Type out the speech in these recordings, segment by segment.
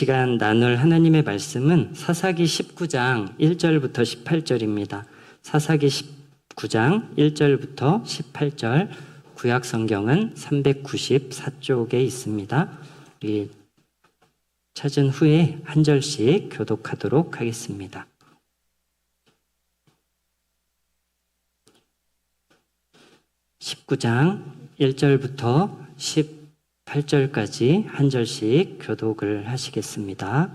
시간 나눌 하나님의 말씀은 사사기 19장 1절부터 18절입니다. 사사기 19장 1절부터 18절, 구약 성경은 394쪽에 있습니다. 우리 찾은 후에 한 절씩 교독하도록 하겠습니다. (19장) 1절부터 18절까지 한 절씩 교독을 하시겠습니다.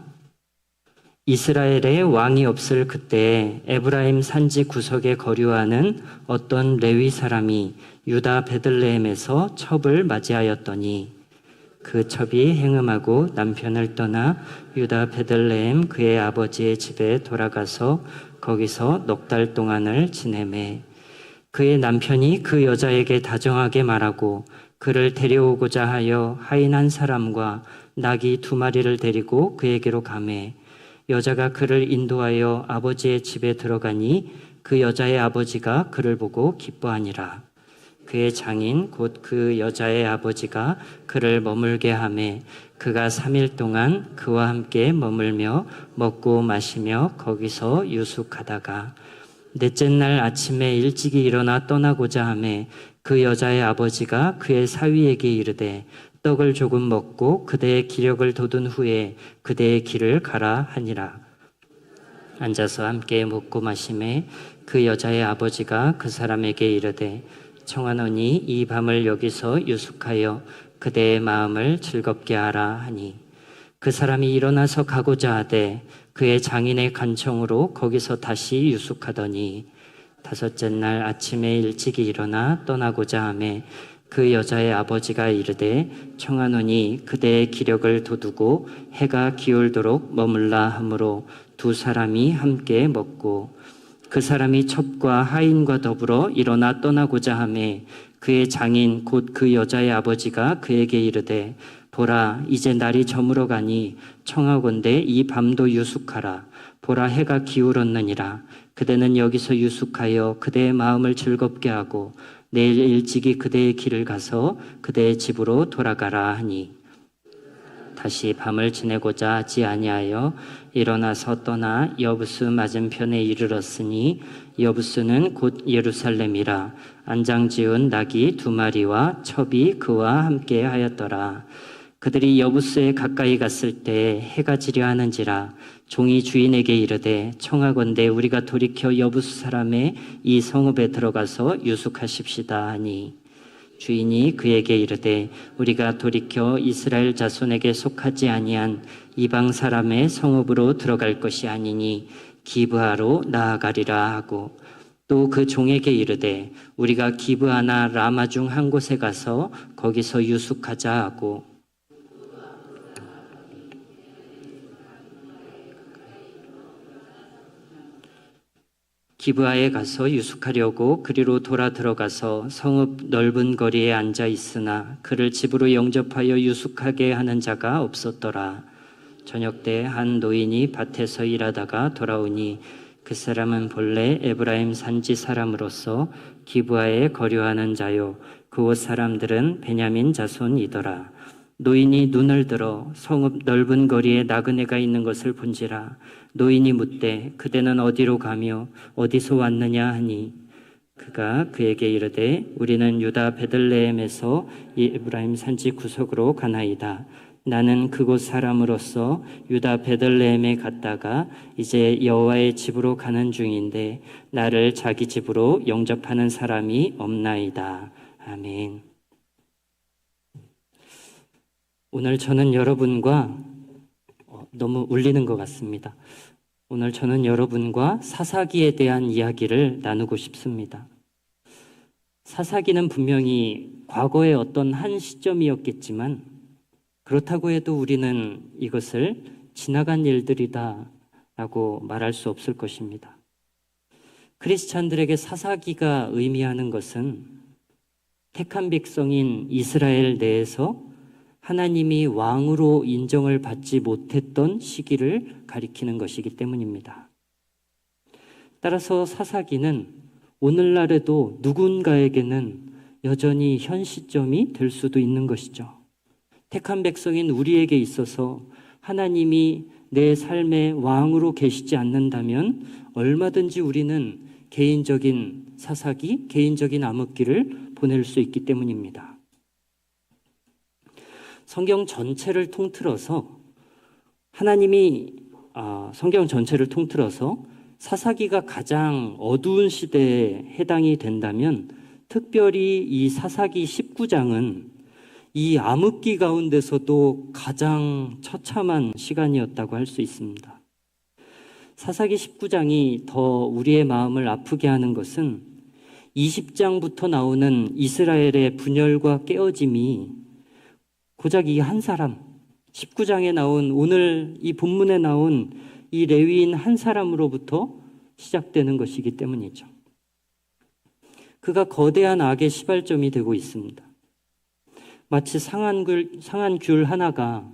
이스라엘에 왕이 없을 그때 에브라임 산지 구석에 거류하는 어떤 레위 사람이 유다 베들레헴에서 첩을 맞이하였더니 그 첩이 행음하고 남편을 떠나 유다 베들레헴 그의 아버지의 집에 돌아가서 거기서 넉 달 동안을 지내매 그의 남편이 그 여자에게 다정하게 말하고 그를 데려오고자 하여 하인 한 사람과 나귀 2마리를 데리고 그에게로 가매 여자가 그를 인도하여 아버지의 집에 들어가니 그 여자의 아버지가 그를 보고 기뻐하니라. 그의 장인 곧 그 여자의 아버지가 그를 머물게 하매 그가 3일 동안 그와 함께 머물며 먹고 마시며 거기서 유숙하다가 넷째 날 아침에 일찍이 일어나 떠나고자 하매 그 여자의 아버지가 그의 사위에게 이르되 떡을 조금 먹고 그대의 기력을 돋운 후에 그대의 길을 가라 하니라. 앉아서 함께 먹고 마시매 그 여자의 아버지가 그 사람에게 이르되 청하노니 이 밤을 여기서 유숙하여 그대의 마음을 즐겁게 하라 하니 그 사람이 일어나서 가고자 하되 그의 장인의 간청으로 거기서 다시 유숙하더니 5째 날 아침에 일찍이 일어나 떠나고자 하매 그 여자의 아버지가 이르되 청하노니 그대의 기력을 돋우고 해가 기울도록 머물라 하므로 2 사람이 함께 먹고 그 사람이 첩과 하인과 더불어 일어나 떠나고자 하매 그의 장인 곧 그 여자의 아버지가 그에게 이르되 보라 이제 날이 저물어 가니 청하건대 이 밤도 유숙하라. 보라 해가 기울었느니라. 그대는 여기서 유숙하여 그대의 마음을 즐겁게 하고 내일 일찍이 그대의 길을 가서 그대의 집으로 돌아가라 하니 다시 밤을 지내고자 하지 아니하여 일어나서 떠나 여부스 맞은편에 이르렀으니 여부스는 곧 예루살렘이라. 안장 지은 나귀 2마리와 첩이 그와 함께 하였더라. 그들이 여부스에 가까이 갔을 때 해가 지려 하는지라. 종이 주인에게 이르되 청하건대 우리가 돌이켜 여부스 사람의 이 성읍에 들어가서 유숙하십시다 하니 주인이 그에게 이르되 우리가 돌이켜 이스라엘 자손에게 속하지 아니한 이방 사람의 성읍으로 들어갈 것이 아니니 기브아로 나아가리라 하고 또 그 종에게 이르되 우리가 기브아나 라마 중 한 곳에 가서 거기서 유숙하자 하고 기브아에 가서 유숙하려고 그리로 돌아 들어가서 성읍 넓은 거리에 앉아 있으나 그를 집으로 영접하여 유숙하게 하는 자가 없었더라. 저녁 때 한 노인이 밭에서 일하다가 돌아오니 그 사람은 본래 에브라임 산지 사람으로서 기브아에 거류하는 자요 그곳 사람들은 베냐민 자손이더라. 노인이 눈을 들어 성읍 넓은 거리에 나그네가 있는 것을 본지라. 노인이 묻되 그대는 어디로 가며 어디서 왔느냐 하니 그가 그에게 이르되 우리는 유다 베들레헴에서 이 에브라임 산지 구석으로 가나이다. 나는 그곳 사람으로서 유다 베들레헴에 갔다가 이제 여호와의 집으로 가는 중인데 나를 자기 집으로 영접하는 사람이 없나이다. 아멘. 오늘 저는 여러분과 너무 울리는 것 같습니다. 오늘 저는 여러분과 사사기에 대한 이야기를 나누고 싶습니다. 사사기는 분명히 과거의 어떤 한 시점이었겠지만 그렇다고 해도 우리는 이것을 지나간 일들이다 라고 말할 수 없을 것입니다. 크리스찬들에게 사사기가 의미하는 것은 택한 백성인 이스라엘 내에서 하나님이 왕으로 인정을 받지 못했던 시기를 가리키는 것이기 때문입니다. 따라서 사사기는 오늘날에도 누군가에게는 여전히 현 시점이 될 수도 있는 것이죠. 택한 백성인 우리에게 있어서 하나님이 내 삶의 왕으로 계시지 않는다면 얼마든지 우리는 개인적인 사사기, 개인적인 암흑기를 보낼 수 있기 때문입니다. 성경 전체를 통틀어서 성경 전체를 통틀어서 사사기가 가장 어두운 시대에 해당이 된다면 특별히 이 사사기 19장은 이 암흑기 가운데서도 가장 처참한 시간이었다고 할 수 있습니다. 사사기 19장이 더 우리의 마음을 아프게 하는 것은 20장부터 나오는 이스라엘의 분열과 깨어짐이 고작 이 한 사람, 19장에 나온 오늘 이 본문에 나온 이 레위인 한 사람으로부터 시작되는 것이기 때문이죠. 그가 거대한 악의 시발점이 되고 있습니다. 마치 상한 귤 하나가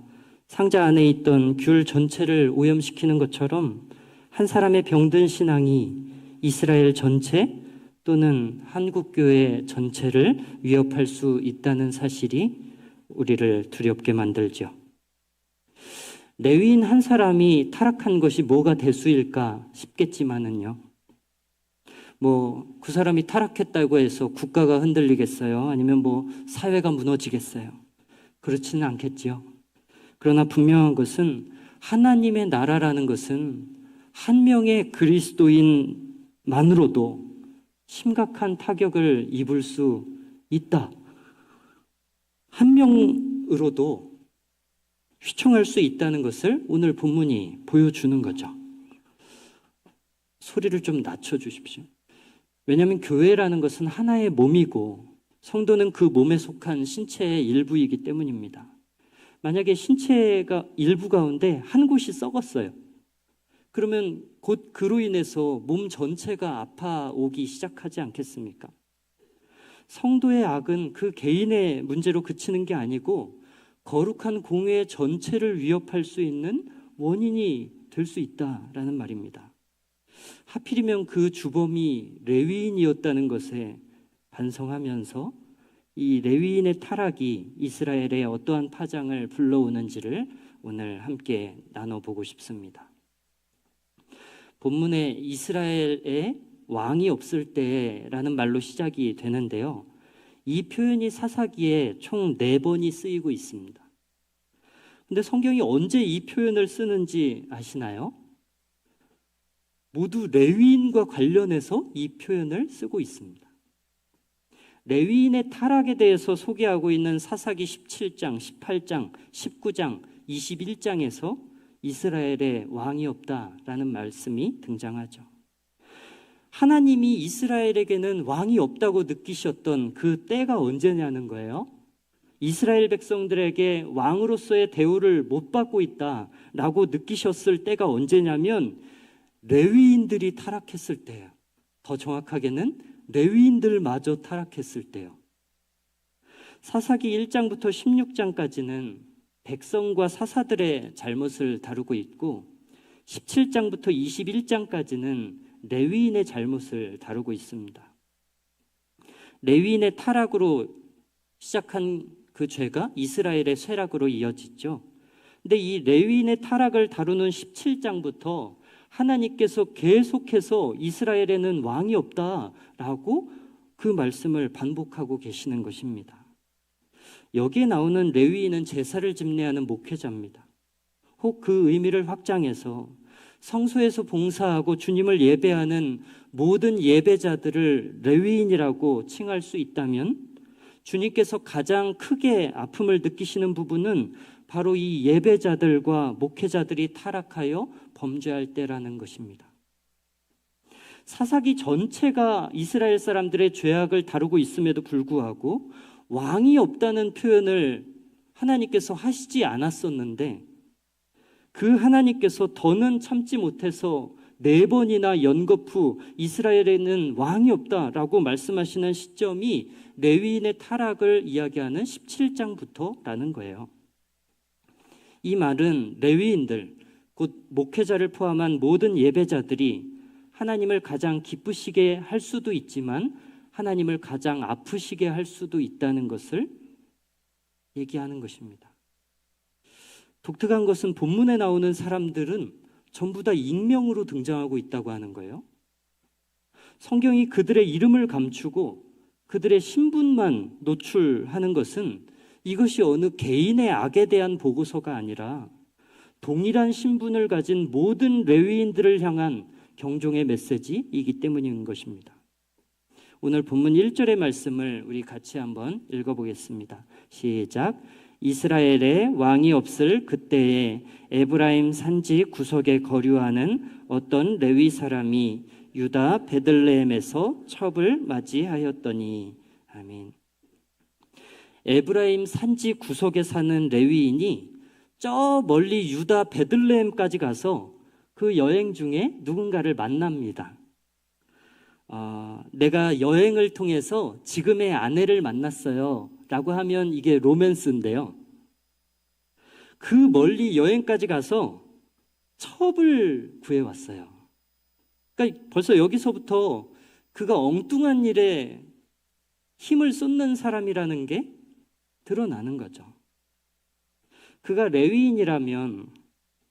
상자 안에 있던 귤 전체를 오염시키는 것처럼 한 사람의 병든 신앙이 이스라엘 전체 또는 한국교회 전체를 위협할 수 있다는 사실이 우리를 두렵게 만들죠. 레위인 한 사람이 타락한 것이 뭐가 대수일까 싶겠지만은요. 그 사람이 타락했다고 해서 국가가 흔들리겠어요? 아니면 사회가 무너지겠어요? 그렇지는 않겠지요. 그러나 분명한 것은 하나님의 나라라는 것은 한 명의 그리스도인만으로도 심각한 타격을 입을 수 있다. 한 명으로도 휘청할 수 있다는 것을 오늘 본문이 보여주는 거죠. 소리를 좀 낮춰주십시오. 왜냐하면 교회라는 것은 하나의 몸이고 성도는 그 몸에 속한 신체의 일부이기 때문입니다. 만약에 신체가 일부 가운데 한 곳이 썩었어요. 그러면 곧 그로 인해서 몸 전체가 아파오기 시작하지 않겠습니까? 성도의 악은 그 개인의 문제로 그치는 게 아니고 거룩한 공회 전체를 위협할 수 있는 원인이 될 수 있다라는 말입니다. 하필이면 그 주범이 레위인이었다는 것에 반성하면서 이 레위인의 타락이 이스라엘에 어떠한 파장을 불러오는지를 오늘 함께 나눠보고 싶습니다. 본문에 이스라엘에 왕이 없을 때라는 말로 시작이 되는데요. 이 표현이 사사기에 총 4번이 쓰이고 있습니다. 근데 성경이 언제 이 표현을 쓰는지 아시나요? 모두 레위인과 관련해서 이 표현을 쓰고 있습니다. 레위인의 타락에 대해서 소개하고 있는 사사기 17장, 18장, 19장, 21장에서 이스라엘에 왕이 없다라는 말씀이 등장하죠. 하나님이 이스라엘에게는 왕이 없다고 느끼셨던 그 때가 언제냐는 거예요. 이스라엘 백성들에게 왕으로서의 대우를 못 받고 있다라고 느끼셨을 때가 언제냐면 레위인들이 타락했을 때예요. 더 정확하게는 레위인들마저 타락했을 때요. 사사기 1장부터 16장까지는 백성과 사사들의 잘못을 다루고 있고 17장부터 21장까지는 레위인의 잘못을 다루고 있습니다. 레위인의 타락으로 시작한 그 죄가 이스라엘의 쇠락으로 이어지죠. 근데 이 레위인의 타락을 다루는 17장부터 하나님께서 계속해서 이스라엘에는 왕이 없다라고 그 말씀을 반복하고 계시는 것입니다. 여기에 나오는 레위인은 제사를 집례하는 목회자입니다. 혹 그 의미를 확장해서 성소에서 봉사하고 주님을 예배하는 모든 예배자들을 레위인이라고 칭할 수 있다면 주님께서 가장 크게 아픔을 느끼시는 부분은 바로 이 예배자들과 목회자들이 타락하여 범죄할 때라는 것입니다. 사사기 전체가 이스라엘 사람들의 죄악을 다루고 있음에도 불구하고 왕이 없다는 표현을 하나님께서 하시지 않았었는데 그 하나님께서 더는 참지 못해서 4번이나 연거푸 이스라엘에는 왕이 없다라고 말씀하시는 시점이 레위인의 타락을 이야기하는 17장부터라는 거예요. 이 말은 레위인들, 곧 목회자를 포함한 모든 예배자들이 하나님을 가장 기쁘시게 할 수도 있지만 하나님을 가장 아프시게 할 수도 있다는 것을 얘기하는 것입니다. 독특한 것은 본문에 나오는 사람들은 전부 다 익명으로 등장하고 있다고 하는 거예요. 성경이 그들의 이름을 감추고 그들의 신분만 노출하는 것은 이것이 어느 개인의 악에 대한 보고서가 아니라 동일한 신분을 가진 모든 레위인들을 향한 경종의 메시지이기 때문인 것입니다. 오늘 본문 1절의 말씀을 우리 같이 한번 읽어보겠습니다. 시작. 이스라엘에 왕이 없을 그때에 에브라임 산지 구석에 거류하는 어떤 레위 사람이 유다 베들레헴에서 첩을 맞이하였더니. 아멘. 에브라임 산지 구석에 사는 레위인이 저 멀리 유다 베들레헴까지 가서 그 여행 중에 누군가를 만납니다. 내가 여행을 통해서 지금의 아내를 만났어요 라고 하면 이게 로맨스인데요. 그 멀리 여행까지 가서 첩을 구해왔어요. 그러니까 벌써 여기서부터 그가 엉뚱한 일에 힘을 쏟는 사람이라는 게 드러나는 거죠. 그가 레위인이라면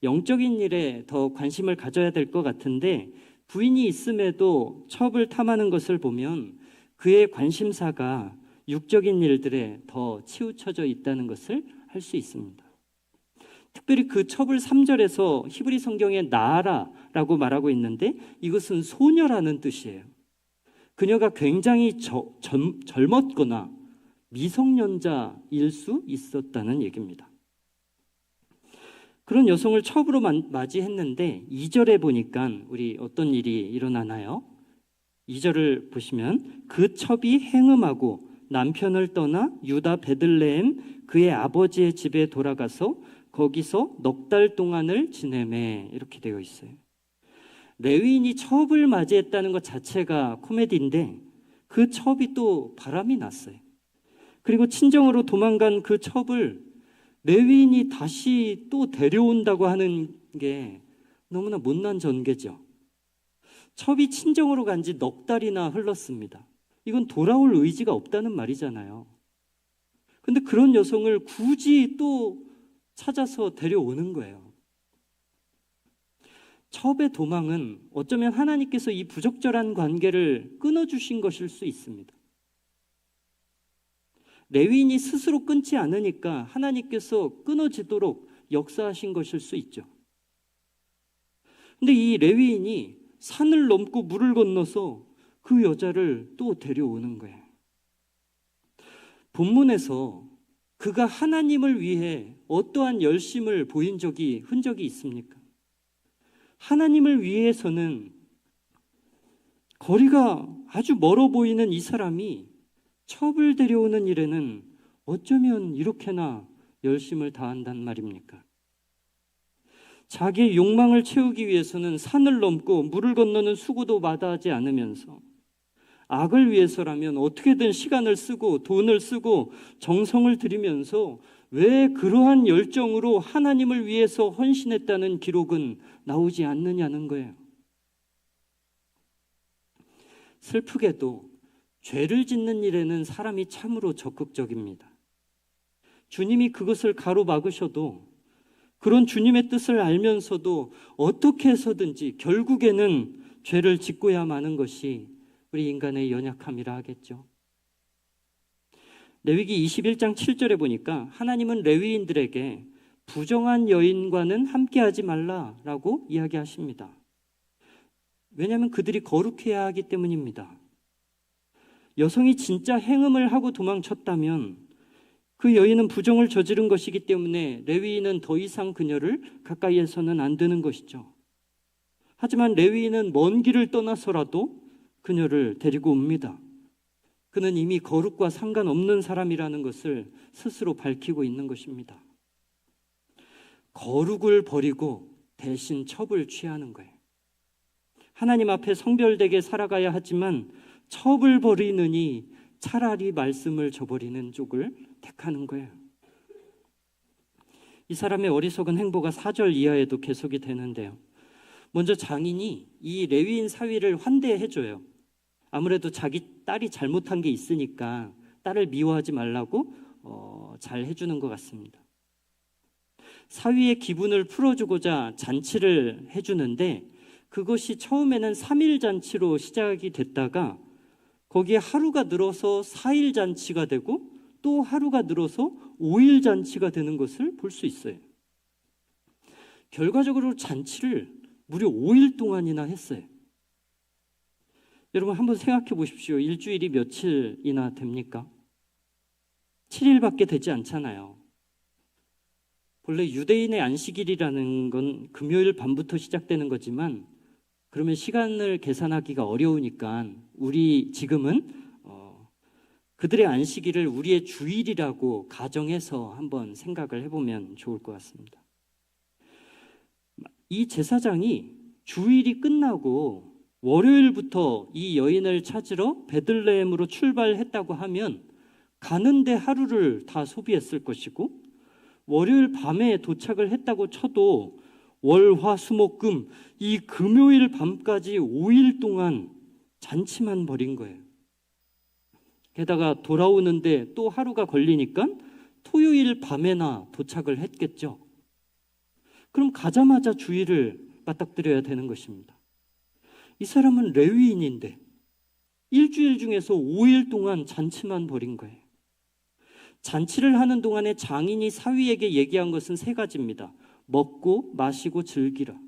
영적인 일에 더 관심을 가져야 될 것 같은데 부인이 있음에도 첩을 탐하는 것을 보면 그의 관심사가 육적인 일들에 더 치우쳐져 있다는 것을 알 수 있습니다. 특별히 그 첩을 3절에서 히브리 성경에 나아라라고 말하고 있는데 이것은 소녀라는 뜻이에요. 그녀가 굉장히 젊었거나 미성년자일 수 있었다는 얘기입니다. 그런 여성을 첩으로 맞이했는데 2절에 보니까 우리 어떤 일이 일어나나요? 2절을 보시면 그 첩이 행음하고 남편을 떠나 유다 베들레헴 그의 아버지의 집에 돌아가서 거기서 넉 달 동안을 지내매 이렇게 되어 있어요. 레위인이 첩을 맞이했다는 것 자체가 코미디인데 그 첩이 또 바람이 났어요. 그리고 친정으로 도망간 그 첩을 레위인이 다시 또 데려온다고 하는 게 너무나 못난 전개죠. 첩이 친정으로 간 지 넉 달이나 흘렀습니다. 이건 돌아올 의지가 없다는 말이잖아요. 근데 그런 여성을 굳이 또 찾아서 데려오는 거예요. 첩의 도망은 어쩌면 하나님께서 이 부적절한 관계를 끊어주신 것일 수 있습니다. 레위인이 스스로 끊지 않으니까 하나님께서 끊어지도록 역사하신 것일 수 있죠. 근데 이 레위인이 산을 넘고 물을 건너서 그 여자를 또 데려오는 거예요. 본문에서 그가 하나님을 위해 어떠한 열심을 보인 흔적이 있습니까? 하나님을 위해서는 거리가 아주 멀어 보이는 이 사람이 첩을 데려오는 일에는 어쩌면 이렇게나 열심을 다한단 말입니까? 자기의 욕망을 채우기 위해서는 산을 넘고 물을 건너는 수고도 마다하지 않으면서 악을 위해서라면 어떻게든 시간을 쓰고 돈을 쓰고 정성을 들이면서 왜 그러한 열정으로 하나님을 위해서 헌신했다는 기록은 나오지 않느냐는 거예요. 슬프게도 죄를 짓는 일에는 사람이 참으로 적극적입니다. 주님이 그것을 가로막으셔도 그런 주님의 뜻을 알면서도 어떻게 해서든지 결국에는 죄를 짓고야 마는 것이 우리 인간의 연약함이라 하겠죠. 레위기 21장 7절에 보니까 하나님은 레위인들에게 부정한 여인과는 함께하지 말라라고 이야기하십니다. 왜냐하면 그들이 거룩해야 하기 때문입니다. 여성이 진짜 행음을 하고 도망쳤다면 그 여인은 부정을 저지른 것이기 때문에 레위인은 더 이상 그녀를 가까이에서는 안 되는 것이죠. 하지만 레위인은 먼 길을 떠나서라도 그녀를 데리고 옵니다. 그는 이미 거룩과 상관없는 사람이라는 것을 스스로 밝히고 있는 것입니다. 거룩을 버리고 대신 첩을 취하는 거예요. 하나님 앞에 성별되게 살아가야 하지만 첩을 버리느니 차라리 말씀을 저버리는 쪽을 택하는 거예요. 이 사람의 어리석은 행보가 4절 이하에도 계속이 되는데요. 먼저 장인이 이 레위인 사위를 환대해줘요. 아무래도 자기 딸이 잘못한 게 있으니까 딸을 미워하지 말라고 잘 해주는 것 같습니다. 사위의 기분을 풀어주고자 잔치를 해주는데 그것이 처음에는 3일 잔치로 시작이 됐다가 거기에 하루가 늘어서 4일 잔치가 되고 또 하루가 늘어서 5일 잔치가 되는 것을 볼 수 있어요. 결과적으로 잔치를 무려 5일 동안이나 했어요. 여러분 한번 생각해 보십시오. 일주일이 며칠이나 됩니까? 7일밖에 되지 않잖아요. 본래 유대인의 안식일이라는 건 금요일 밤부터 시작되는 거지만 그러면 시간을 계산하기가 어려우니까 우리 지금은 그들의 안식일을 우리의 주일이라고 가정해서 한번 생각을 해보면 좋을 것 같습니다. 이 제사장이 주일이 끝나고 월요일부터 이 여인을 찾으러 베들레헴으로 출발했다고 하면 가는데 하루를 다 소비했을 것이고 월요일 밤에 도착을 했다고 쳐도 월, 화, 수, 목, 금 이 금요일 밤까지 5일 동안 잔치만 벌인 거예요. 게다가 돌아오는데 또 하루가 걸리니까 토요일 밤에나 도착을 했겠죠. 그럼 가자마자 주일을 맞닥뜨려야 되는 것입니다. 이 사람은 레위인인데 일주일 중에서 5일 동안 잔치만 벌인 거예요. 잔치를 하는 동안에 장인이 사위에게 얘기한 것은 3가지입니다. 먹고 마시고 즐기라.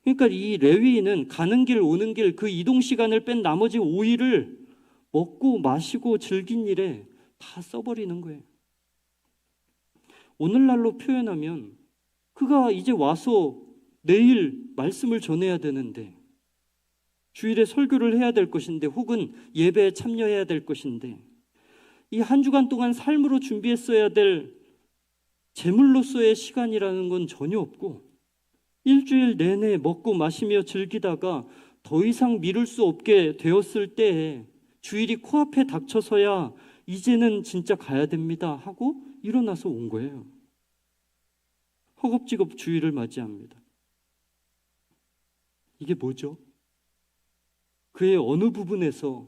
그러니까 이 레위인은 가는 길 오는 길 그 이동 시간을 뺀 나머지 5일을 먹고 마시고 즐긴 일에 다 써버리는 거예요. 오늘날로 표현하면 그가 이제 와서 내일 말씀을 전해야 되는데 주일에 설교를 해야 될 것인데 혹은 예배에 참여해야 될 것인데 이 한 주간 동안 삶으로 준비했어야 될 제물로서의 시간이라는 건 전혀 없고 일주일 내내 먹고 마시며 즐기다가 더 이상 미룰 수 없게 되었을 때에 주일이 코앞에 닥쳐서야 이제는 진짜 가야 됩니다 하고 일어나서 온 거예요. 허겁지겁 주일을 맞이합니다. 이게 뭐죠? 그의 어느 부분에서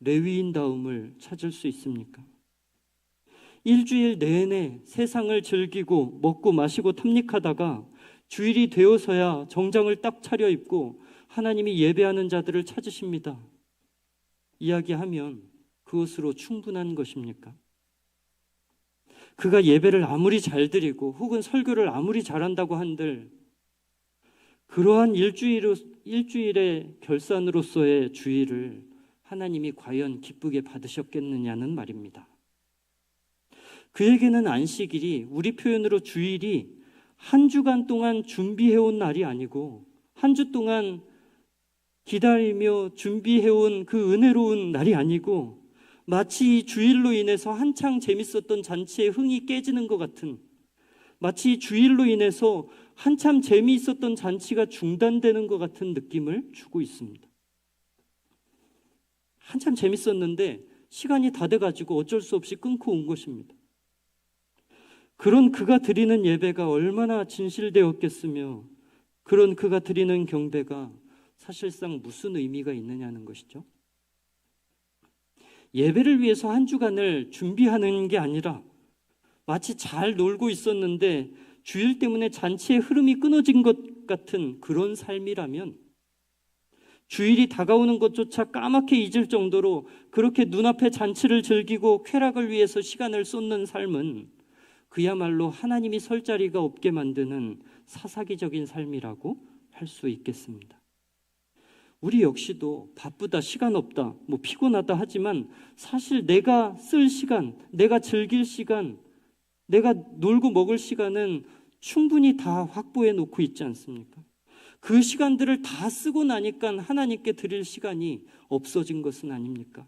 레위인다움을 찾을 수 있습니까? 일주일 내내 세상을 즐기고 먹고 마시고 탐닉하다가 주일이 되어서야 정장을 딱 차려입고 하나님이 예배하는 자들을 찾으십니다. 이야기하면 그것으로 충분한 것입니까? 그가 예배를 아무리 잘 드리고 혹은 설교를 아무리 잘한다고 한들 그러한 일주일의 결산으로서의 주일을 하나님이 과연 기쁘게 받으셨겠느냐는 말입니다. 그에게는 안식일이 우리 표현으로 주일이 한 주간 동안 준비해온 날이 아니고 한 주 동안 기다리며 준비해온 그 은혜로운 날이 아니고 마치 이 주일로 인해서 한창 재밌었던 잔치의 흥이 깨지는 것 같은 마치 주일로 인해서 한참 재미있었던 잔치가 중단되는 것 같은 느낌을 주고 있습니다. 한참 재밌었는데 시간이 다 돼가지고 어쩔 수 없이 끊고 온 것입니다. 그런 그가 드리는 예배가 얼마나 진실되었겠으며 그런 그가 드리는 경배가 사실상 무슨 의미가 있느냐는 것이죠. 예배를 위해서 한 주간을 준비하는 게 아니라 마치 잘 놀고 있었는데 주일 때문에 잔치의 흐름이 끊어진 것 같은 그런 삶이라면 주일이 다가오는 것조차 까맣게 잊을 정도로 그렇게 눈앞에 잔치를 즐기고 쾌락을 위해서 시간을 쏟는 삶은 그야말로 하나님이 설 자리가 없게 만드는 사사기적인 삶이라고 할 수 있겠습니다. 우리 역시도 바쁘다, 시간 없다, 피곤하다 하지만 사실 내가 쓸 시간, 내가 즐길 시간, 내가 놀고 먹을 시간은 충분히 다 확보해 놓고 있지 않습니까? 그 시간들을 다 쓰고 나니까 하나님께 드릴 시간이 없어진 것은 아닙니까?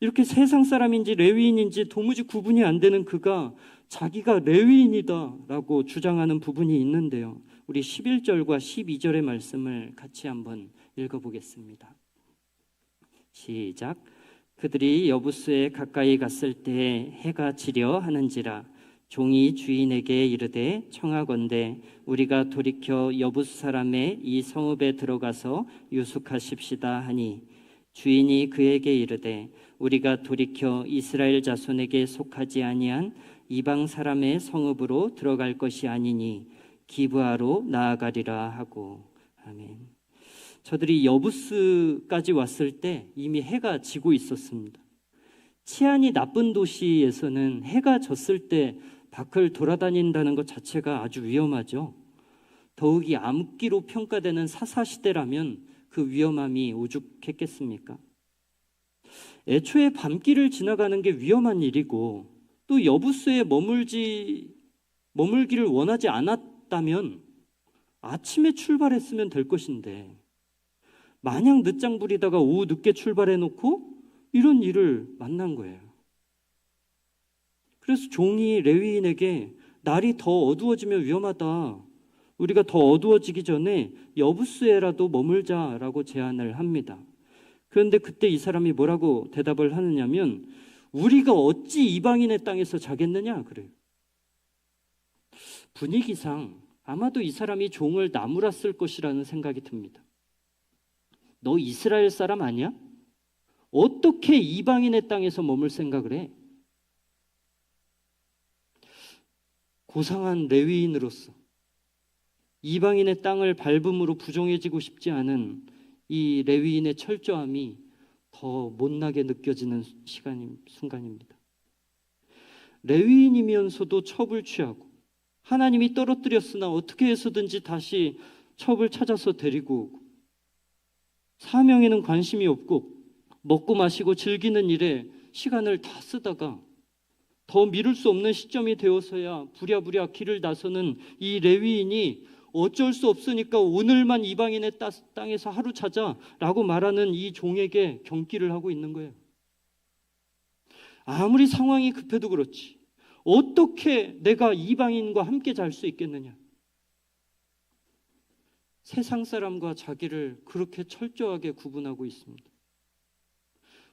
이렇게 세상 사람인지 레위인인지 도무지 구분이 안 되는 그가 자기가 레위인이다라고 주장하는 부분이 있는데요. 우리 11절과 12절의 말씀을 같이 한번 읽어보겠습니다. 시작. 그들이 여부스에 가까이 갔을 때 해가 지려 하는지라 종이 주인에게 이르되 청하건대 우리가 돌이켜 여부스 사람의 이 성읍에 들어가서 유숙하십시다 하니 주인이 그에게 이르되 우리가 돌이켜 이스라엘 자손에게 속하지 아니한 이방 사람의 성읍으로 들어갈 것이 아니니 기브아로 나아가리라 하고. 아멘. 저들이 여부스까지 왔을 때 이미 해가 지고 있었습니다. 치안이 나쁜 도시에서는 해가 졌을 때 밖을 돌아다닌다는 것 자체가 아주 위험하죠. 더욱이 암흑기로 평가되는 사사시대라면 그 위험함이 오죽했겠습니까? 애초에 밤길을 지나가는 게 위험한 일이고 또 여부스에 머물기를 원하지 않았다면 아침에 출발했으면 될 것인데 마냥 늦장 부리다가 오후 늦게 출발해놓고 이런 일을 만난 거예요. 그래서 종이 레위인에게 날이 더 어두워지면 위험하다. 우리가 더 어두워지기 전에 여부스에라도 머물자라고 제안을 합니다. 그런데 그때 이 사람이 뭐라고 대답을 하느냐면 우리가 어찌 이방인의 땅에서 자겠느냐 그래요. 분위기상 아마도 이 사람이 종을 나무랐을 것이라는 생각이 듭니다. 너 이스라엘 사람 아니야? 어떻게 이방인의 땅에서 머물 생각을 해? 고상한 레위인으로서 이방인의 땅을 밟음으로 부정해지고 싶지 않은 이 레위인의 철저함이 더 못나게 느껴지는 순간입니다. 레위인이면서도 첩을 취하고 하나님이 떨어뜨렸으나 어떻게 해서든지 다시 첩을 찾아서 데리고 오고 사명에는 관심이 없고 먹고 마시고 즐기는 일에 시간을 다 쓰다가 더 미룰 수 없는 시점이 되어서야 부랴부랴 길을 나서는 이 레위인이 어쩔 수 없으니까 오늘만 이방인의 땅에서 하루 자자라고 말하는 이 종에게 경기를 하고 있는 거예요. 아무리 상황이 급해도 그렇지 어떻게 내가 이방인과 함께 잘 수 있겠느냐. 세상 사람과 자기를 그렇게 철저하게 구분하고 있습니다.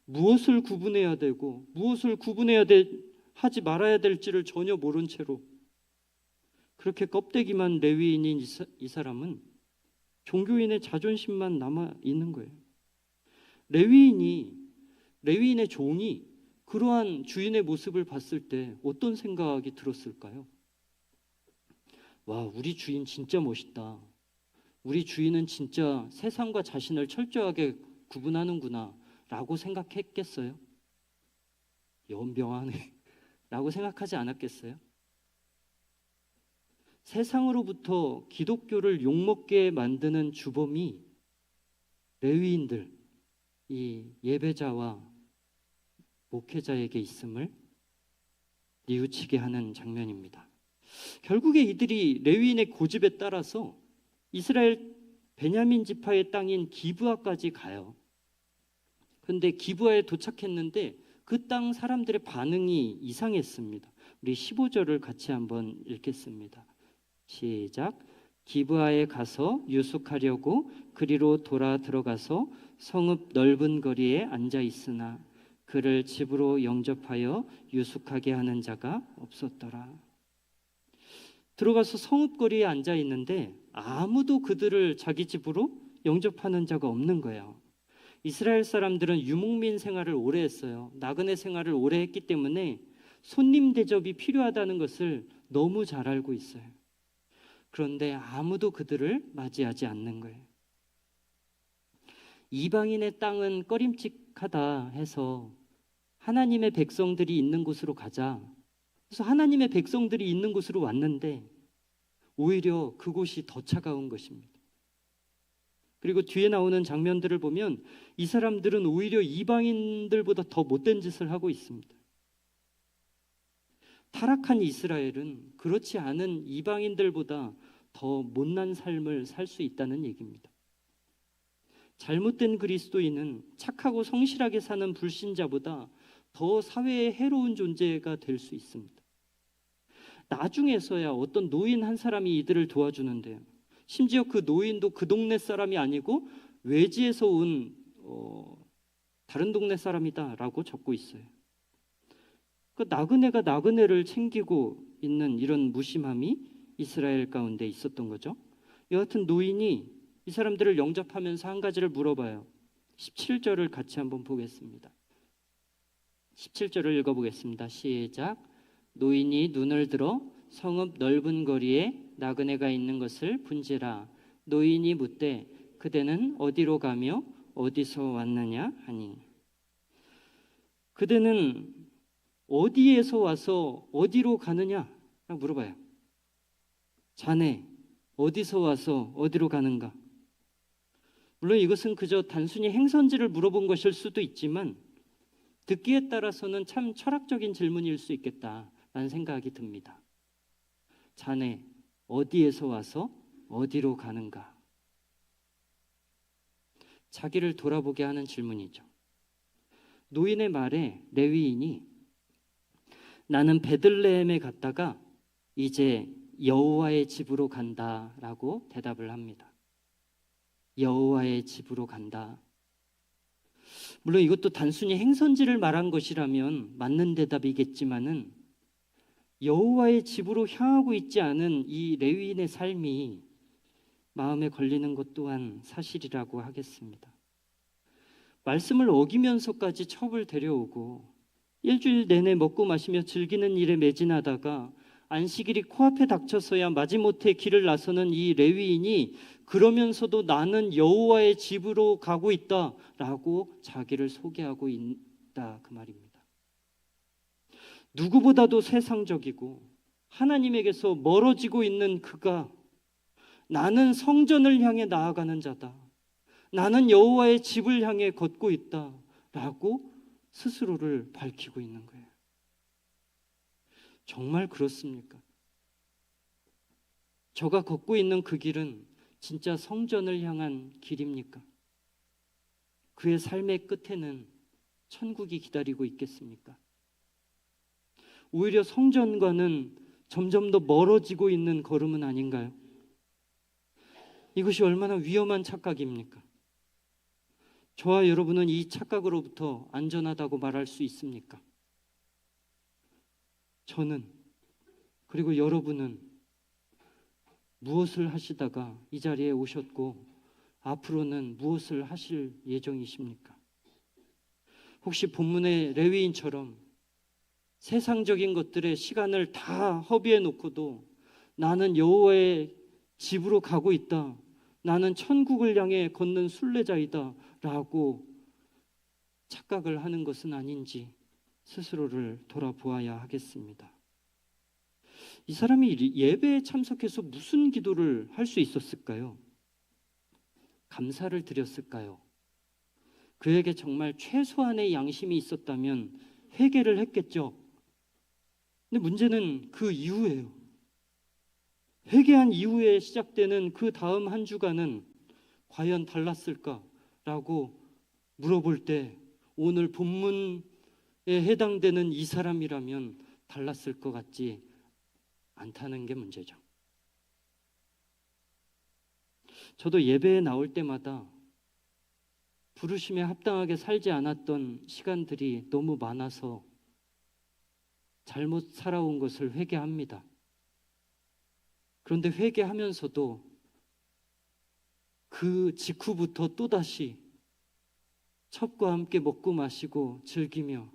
무엇을 구분해야 되고 무엇을 하지 말아야 될지를 전혀 모른 채로 그렇게 껍데기만 레위인인 이 사람은 종교인의 자존심만 남아 있는 거예요. 레위인의 종이 그러한 주인의 모습을 봤을 때 어떤 생각이 들었을까요? 와, 우리 주인 진짜 멋있다. 우리 주인은 진짜 세상과 자신을 철저하게 구분하는구나 라고 생각했겠어요? 연병하네 라고 생각하지 않았겠어요? 세상으로부터 기독교를 욕먹게 만드는 주범이 레위인들, 이 예배자와 목회자에게 있음을 뉘우치게 하는 장면입니다. 결국에 이들이 레위인의 고집에 따라서 이스라엘 베냐민 지파의 땅인 기브아까지 가요. 그런데 기브아에 도착했는데 그 땅 사람들의 반응이 이상했습니다. 우리 15절을 같이 한번 읽겠습니다. 시작. 기브아에 가서 유숙하려고 그리로 돌아 들어가서 성읍 넓은 거리에 앉아 있으나 그를 집으로 영접하여 유숙하게 하는 자가 없었더라. 들어가서 성읍 거리에 앉아 있는데 아무도 그들을 자기 집으로 영접하는 자가 없는 거예요. 이스라엘 사람들은 유목민 생활을 오래 했어요. 나그네 생활을 오래 했기 때문에 손님 대접이 필요하다는 것을 너무 잘 알고 있어요. 그런데 아무도 그들을 맞이하지 않는 거예요. 이방인의 땅은 꺼림칙하다 해서 하나님의 백성들이 있는 곳으로 가자. 그래서 하나님의 백성들이 있는 곳으로 왔는데 오히려 그곳이 더 차가운 것입니다. 그리고 뒤에 나오는 장면들을 보면 이 사람들은 오히려 이방인들보다 더 못된 짓을 하고 있습니다. 타락한 이스라엘은 그렇지 않은 이방인들보다 더 못난 삶을 살 수 있다는 얘기입니다. 잘못된 그리스도인은 착하고 성실하게 사는 불신자보다 더 사회에 해로운 존재가 될 수 있습니다. 나중에서야 어떤 노인 한 사람이 이들을 도와주는데요. 심지어 그 노인도 그 동네 사람이 아니고 외지에서 온 다른 동네 사람이다라고 적고 있어요. 그 나그네가 나그네를 챙기고 있는 이런 무심함이 이스라엘 가운데 있었던 거죠. 여하튼 노인이 이 사람들을 영접하면서 한 가지를 물어봐요. 17절을 같이 한번 보겠습니다. 17절을 읽어보겠습니다. 시작. 노인이 눈을 들어 성읍 넓은 거리에 나그네가 있는 것을 분지라. 노인이 묻되 그대는 어디로 가며 어디서 왔느냐 하니, 그대는 어디에서 와서 어디로 가느냐 라고 물어봐요. 자네 어디서 와서 어디로 가는가? 물론 이것은 그저 단순히 행선지를 물어본 것일 수도 있지만 듣기에 따라서는 참 철학적인 질문일 수 있겠다라는 생각이 듭니다. 자네 어디에서 와서 어디로 가는가? 자기를 돌아보게 하는 질문이죠. 노인의 말에 레위인이 나는 베들레헴에 갔다가 이제 여호와의 집으로 간다라고 대답을 합니다. 여호와의 집으로 간다. 물론 이것도 단순히 행선지를 말한 것이라면 맞는 대답이겠지만은 여호와의 집으로 향하고 있지 않은 이 레위인의 삶이 마음에 걸리는 것 또한 사실이라고 하겠습니다. 말씀을 어기면서까지 첩을 데려오고 일주일 내내 먹고 마시며 즐기는 일에 매진하다가 안식일이 코앞에 닥쳐서야 마지못해 길을 나서는 이 레위인이 그러면서도 나는 여호와의 집으로 가고 있다라고 자기를 소개하고 있다 그 말입니다. 누구보다도 세상적이고 하나님에게서 멀어지고 있는 그가 나는 성전을 향해 나아가는 자다. 나는 여호와의 집을 향해 걷고 있다라고 스스로를 밝히고 있는 거예요. 정말 그렇습니까? 저가 걷고 있는 그 길은 진짜 성전을 향한 길입니까? 그의 삶의 끝에는 천국이 기다리고 있겠습니까? 오히려 성전과는 점점 더 멀어지고 있는 걸음은 아닌가요? 이것이 얼마나 위험한 착각입니까? 저와 여러분은 이 착각으로부터 안전하다고 말할 수 있습니까? 저는, 그리고 여러분은 무엇을 하시다가 이 자리에 오셨고 앞으로는 무엇을 하실 예정이십니까? 혹시 본문의 레위인처럼 세상적인 것들에 시간을 다 허비해 놓고도 나는 여호와의 집으로 가고 있다, 나는 천국을 향해 걷는 순례자이다 라고 착각을 하는 것은 아닌지 스스로를 돌아보아야 하겠습니다. 이 사람이 예배에 참석해서 무슨 기도를 할 수 있었을까요? 감사를 드렸을까요? 그에게 정말 최소한의 양심이 있었다면 회개를 했겠죠. 근데 문제는 그 이후예요. 회개한 이후에 시작되는 그 다음 한 주간은 과연 달랐을까라고 물어볼 때 오늘 본문에 해당되는 이 사람이라면 달랐을 것 같지 않다는 게 문제죠. 저도 예배에 나올 때마다 부르심에 합당하게 살지 않았던 시간들이 너무 많아서 잘못 살아온 것을 회개합니다. 그런데 회개하면서도 그 직후부터 또다시 첩과 함께 먹고 마시고 즐기며,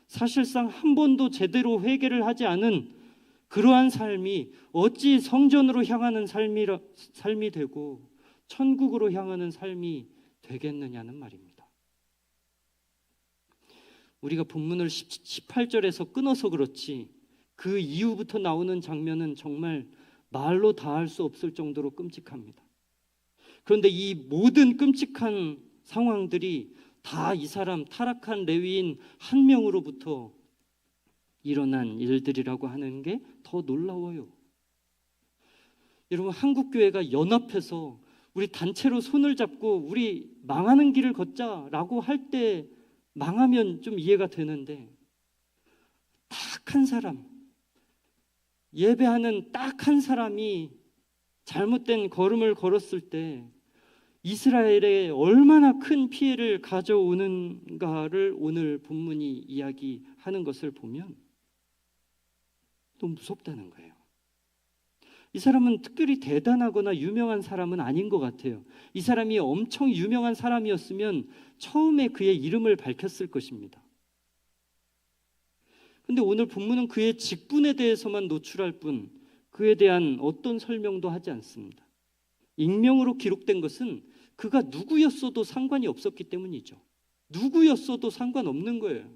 사실상 한 번도 제대로 회개를 하지 않은 그러한 삶이 어찌 성전으로 향하는 삶이 되고 천국으로 향하는 삶이 되겠느냐는 말입니다. 우리가 본문을 18절에서 끊어서 그렇지 그 이후부터 나오는 장면은 정말 말로 다할 수 없을 정도로 끔찍합니다. 그런데 이 모든 끔찍한 상황들이 다 이 사람 타락한 레위인 한 명으로부터 일어난 일들이라고 하는 게 더 놀라워요. 여러분, 한국교회가 연합해서 우리 단체로 손을 잡고 우리 망하는 길을 걷자라고 할 때 망하면 좀 이해가 되는데, 딱 한 사람, 예배하는 딱 한 사람이 잘못된 걸음을 걸었을 때 이스라엘에 얼마나 큰 피해를 가져오는가를 오늘 본문이 이야기하는 것을 보면 너무 무섭다는 거예요. 이 사람은 특별히 대단하거나 유명한 사람은 아닌 것 같아요. 이 사람이 엄청 유명한 사람이었으면 처음에 그의 이름을 밝혔을 것입니다. 근데 오늘 본문은 그의 직분에 대해서만 노출할 뿐 그에 대한 어떤 설명도 하지 않습니다. 익명으로 기록된 것은 그가 누구였어도 상관이 없었기 때문이죠. 누구였어도 상관없는 거예요.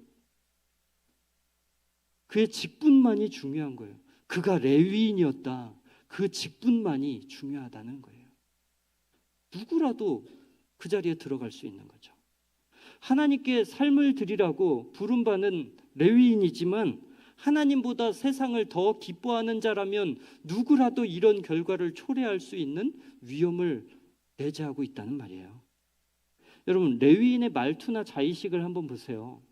그의 직분만이 중요한 거예요. 그가 레위인이었다. 그 직분만이 중요하다는 거예요. 누구라도 그 자리에 들어갈 수 있는 거죠. 하나님께 삶을 드리라고 부른 바는 레위인이지만 하나님보다 세상을 더 기뻐하는 자라면 누구라도 이런 결과를 초래할 수 있는 위험을 내재하고 있다는 말이에요. 여러분, 레위인의 말투나 자의식을 한번 보세요.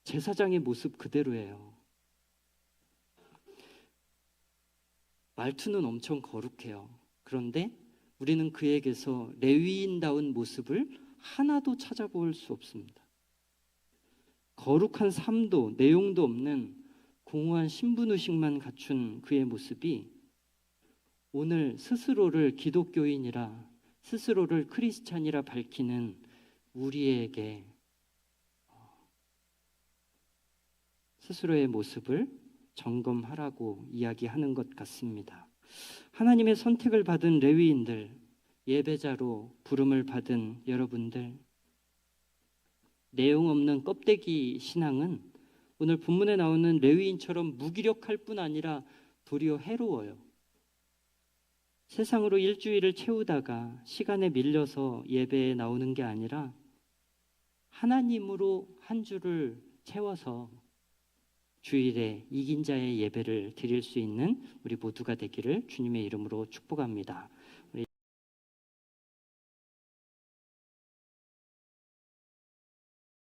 제사장의 모습 그대로예요. 말투는 엄청 거룩해요. 그런데 우리는 그에게서 레위인다운 모습을 하나도 찾아볼 수 없습니다. 거룩한 삶도 내용도 없는 공허한 신분의식만 갖춘 그의 모습이 오늘 스스로를 기독교인이라, 스스로를 크리스찬이라 밝히는 우리에게 스스로의 모습을 점검하라고 이야기하는 것 같습니다. 하나님의 선택을 받은 레위인들, 예배자로 부름을 받은 여러분들, 내용 없는 껍데기 신앙은 오늘 본문에 나오는 레위인처럼 무기력할 뿐 아니라 도리어 해로워요. 세상으로 일주일을 채우다가 시간에 밀려서 예배에 나오는 게 아니라 하나님으로 한 주를 채워서 주일에 이긴 자의 예배를 드릴 수 있는 우리 모두가 되기를 주님의 이름으로 축복합니다.